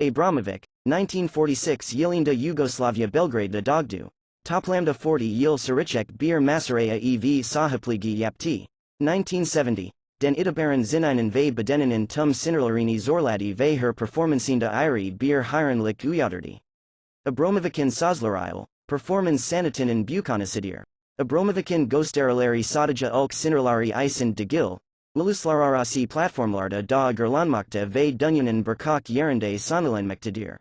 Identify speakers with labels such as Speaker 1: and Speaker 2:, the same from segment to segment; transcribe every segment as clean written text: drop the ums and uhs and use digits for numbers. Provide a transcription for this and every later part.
Speaker 1: Abramovic, 1946 Yilinda Yugoslavia Belgrade da Dogdu. Toplamda 40 Yil Saricek Bir Masaraya ev Sahapligi Yapti. 1970. Den Itabaran Zininen ve Bedeninen tum Sinirlarini Zorladi ve her Performancinda Iri Bir Hirenlik Uyaderdi. Abramovicin Sazlaril, Performance Sanatinin Bukanasidir. Abramovicin Gösterileri Sadece Ulk Sinirlari Isen Degil, Uluslararası Platformlarda da Gerlanmakta ve Dunyanin Berkak Yerinde Sanilenmektedir.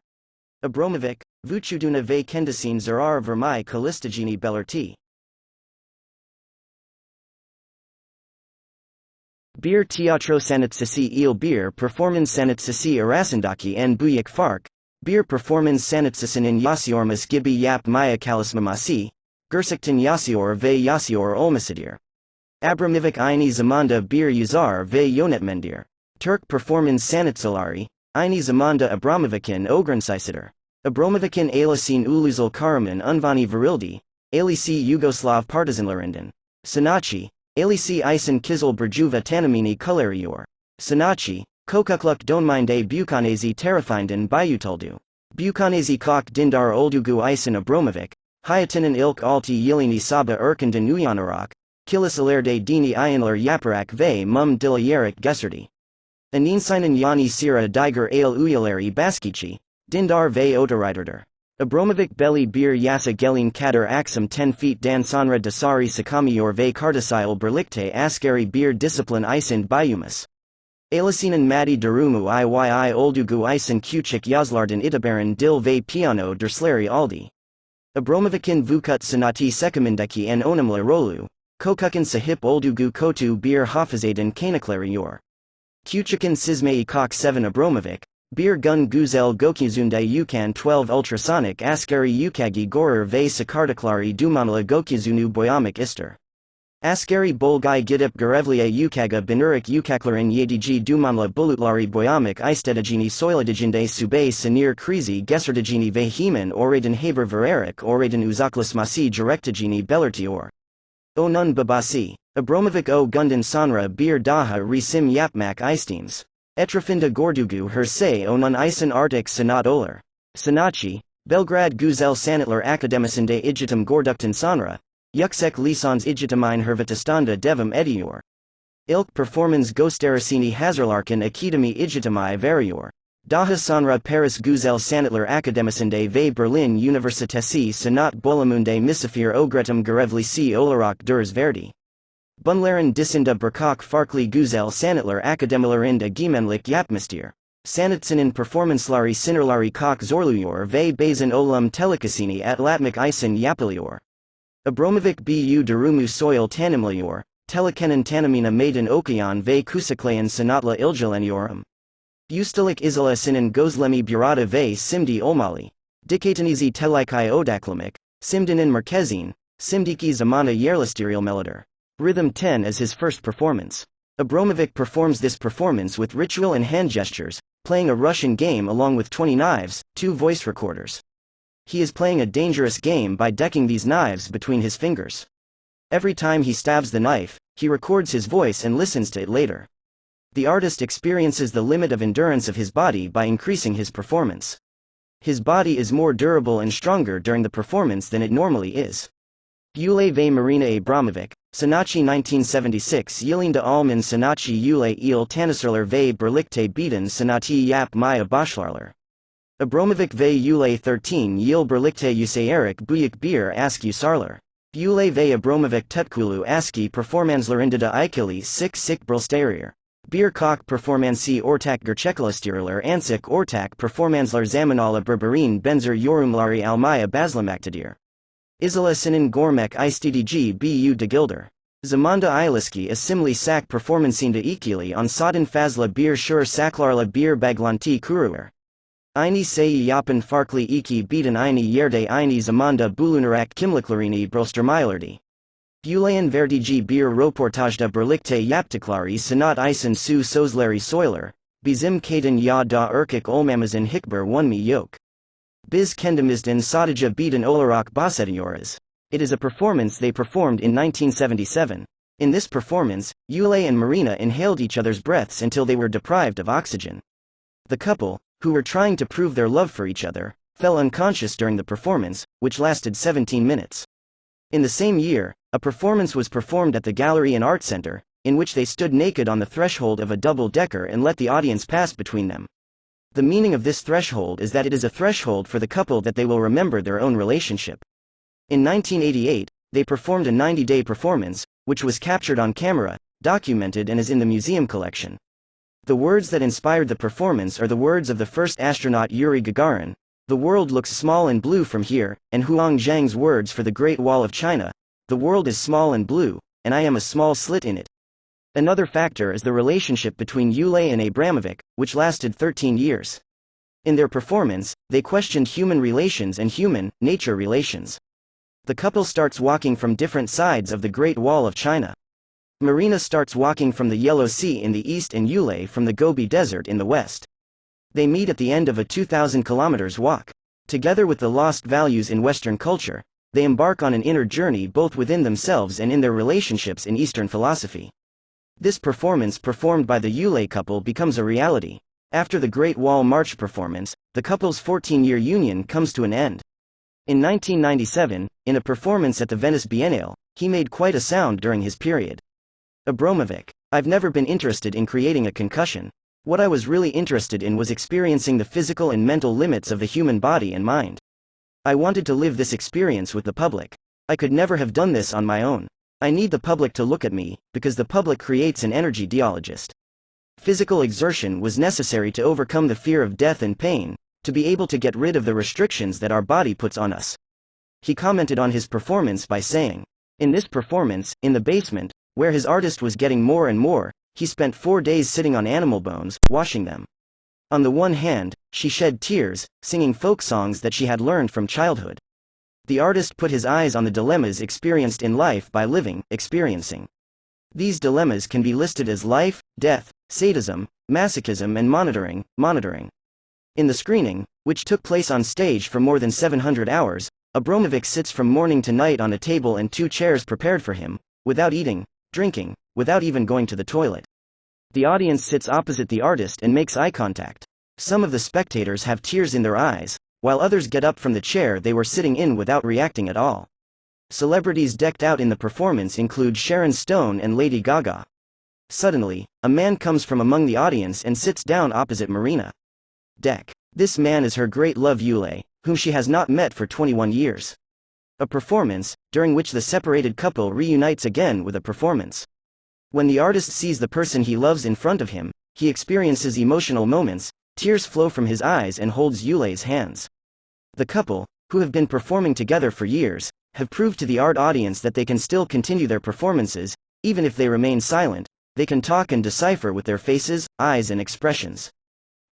Speaker 1: Abramovic, Vücuduna ve Kendisin Zarar Vermai Kalistagini Belirti. Bir tiyatro sanatçısı il bir performans sanatçısı arasındaki en büyük fark, bir performans sanatçısının yaşıyormuş gibi yapmaya çalışmaması, gerçekten yaşıyor ve yaşıyor olmasıdır. Abramovic aynı zamanda bir yazar ve yönetmendir. Türk performans sanatçıları, aynı zamanda Abramovic'in öğrencisidir. Abramovic'in ailesinin ulusal kahraman unvani verildi, ailesi Yugoslav partizanlarından. Sanatçı, ailesi isen Kizil Burjuva tanımini kullanıyor. Sanatçı, kokukluk dönminde Bukanesi tarafından bayutuldu. Bukanesi kok dindar olduğu isen Abramovic, hayatının ilk 6 yılını sabah erkenden uyanarak, kiliselerde dini ayinler yaparak ve mum dilayarak geçirdi. Aninsinin yani sira diger ale uyaları baskici, dindar ve otoriterdir. Abramovic belli bir yasa gelin kadar aksam 10 feet dan sonra dasari sakamiyor ve kardesil birlikte askeri bir disiplin isen bayumus. Ailesinin maddi durumu iyi olduğu isen küçük yazlardan itibaran dil ve piano dersleri aldi. Abramovic'in vukut sanati sekamindaki en önemli rolü, kokukin sahip olduğu kotu bir hafizadan kaynaklanıyor. Küçükken sizmeyi kok 7 Abramovic, bir gun güzel gökyüzünde yukan 12 ultrasonic askeri yukagi görür ve sakardıkları dumanla gökyüzünü boyamak ister. Askeri bolgay gidip görevliye yukaga binarak yukakların yedici dumanla bulutları boyamak istedicini söyledicinde subay sinir krizi geçirdigini ve hemen oradan haber verarak oradan uzaklaşması gerektigini belirtiyor. Onun babası, Abramovic o gundan sonra bir daha resim yapmak istemiş. Etrafında gördüğü her şey onun isen artık sanat olur. Sanatçı, Belgrad Güzel Sanatlar Akademisi'nde eğitim gördükten sonra, yüksek lisans eğitimine Hırvatistan'da devam ediyor. İlk performans gösterisini hazırlarken akademi eğitimi veriyor. Daha sonra Paris Güzel Sanatlar Akademisi'nde ve Berlin Üniversitesi Sanat Bölümünde misafir öğretim görevlisi olarak ders verdi. Bunların dışında birkaç farklı güzel sanatlar akademilerinde gimenlik yapmıştır. Sanatçının performansları sinirleri kok zorluyor ve bazen ölüm tehlikesini atlatmak isen yapılıyor. Abramovic bu durumu soil tanımlıyor, tehlikenin tanımına meydan okuyan ve kusaklayan sanatla ilgileniyorum. Üstelik izolasının gözlemi burada ve simdi olmalı. Dikkatinizi tehlikeye odaklamak, simdinin merkezin, simdiki zamana yerleştirilmelidir. Rhythm 10 is his first performance. Abramovic performs this performance with ritual and hand gestures, playing a Russian game along with 20 knives, 2 voice recorders. He is playing a dangerous game by decking these knives between his fingers. Every time he stabs the knife, he records his voice and listens to it later. The artist experiences the limit of endurance of his body by increasing his performance. His body is more durable and stronger during the performance than it normally is. Yule ve Marina Abramovic, Sanatçı 1976 Yılında Alman Sanatçı Yule il Tanısırlar ve Birlikte Beden Sanatı Yapmaya Başlarlar. Abramovic ve Yule 13 Yıl Birlikte Yüsayarak Büyük Bir Aski Sarlar. Yule ve Abramovic Tutkulu Aski Performanslarında da ikili sik brilsterir. Bir kok performansi ortak gerçekleştirirler ansik ortak performanslar zamanala berberin benzer yorumları almaya başlamaktadır. İzolasının görmek istediği bu degildir. Zamanda ilişki isimli sak performansında ikili onsadan fazla bir şur saklarla bir baglanti kuruyor. Aynı şeyi yapan farklı iki beden aynı yerde aynı zamanda bulunarak kimliklerini bölüştürmelerdi. Yuleyen verdici bir röportajda birlikte yaptıkları sanat isen su sözleri söyler, bizim kadın ya da erkek olmamızın hiçbir önemi yok. Biz kendimizden sadece beden olarak bahsediyoruz. It is a performance they performed in 1977. In this performance, Yule and Marina inhaled each other's breaths until they were deprived of oxygen. The couple, who were trying to prove their love for each other, fell unconscious during the performance, which lasted 17 minutes. In the same year, a performance was performed at the Gallery and Art Center, in which they stood naked on the threshold of a double-decker and let the audience pass between them. The meaning of this threshold is that it is a threshold for the couple that they will remember their own relationship. In 1988, they performed a 90-day performance, which was captured on camera, documented and is in the museum collection. The words that inspired the performance are the words of the first astronaut Yuri Gagarin, "The world looks small and blue from here," and Huang Zhang's words for the Great Wall of China, "The world is small and blue, and I am a small slit in it." Another factor is the relationship between Yule and Abramovic, which lasted 13 years. In their performance, they questioned human relations and human-nature relations. The couple starts walking from different sides of the Great Wall of China. Marina starts walking from the Yellow Sea in the east and Yule from the Gobi Desert in the west. They meet at the end of a 2,000 kilometers walk. Together with the lost values in Western culture, they embark on an inner journey both within themselves and in their relationships in Eastern philosophy. This performance performed by the Yule couple becomes a reality. After the Great Wall March performance, the couple's 14-year union comes to an end. In 1997, in a performance at the Venice Biennale, he made quite a sound during his period. Abramovic: "I've never been interested in creating a concussion. What I was really interested in was experiencing the physical and mental limits of the human body and mind. I wanted to live this experience with the public. I could never have done this on my own. I need the public to look at me, because the public creates an energy geologist. Physical exertion was necessary to overcome the fear of death and pain, to be able to get rid of the restrictions that our body puts on us." He commented on his performance by saying, "In this performance, in the basement, where his artist was getting more and more, he spent 4 days sitting on animal bones, washing them. On the one hand, she shed tears, singing folk songs that she had learned from childhood. The artist put his eyes on the dilemmas experienced in life by living, experiencing. These dilemmas can be listed as life, death, sadism, masochism and monitoring. In the screening, which took place on stage for more than 700 hours, Abramovic sits from morning to night on a table and 2 chairs prepared for him, without eating, drinking, without even going to the toilet. The audience sits opposite the artist and makes eye contact. Some of the spectators have tears in their eyes, while others get up from the chair they were sitting in without reacting at all." Celebrities decked out in the performance include Sharon Stone and Lady Gaga. Suddenly, a man comes from among the audience and sits down opposite Marina. This man is her great love Yule, whom she has not met for 21 years. A performance, during which the separated couple reunites again with a performance. When the artist sees the person he loves in front of him, he experiences emotional moments, tears flow from his eyes and holds Yule's hands. The couple, who have been performing together for years, have proved to the art audience that they can still continue their performances, even if they remain silent. They can talk and decipher with their faces, eyes and expressions.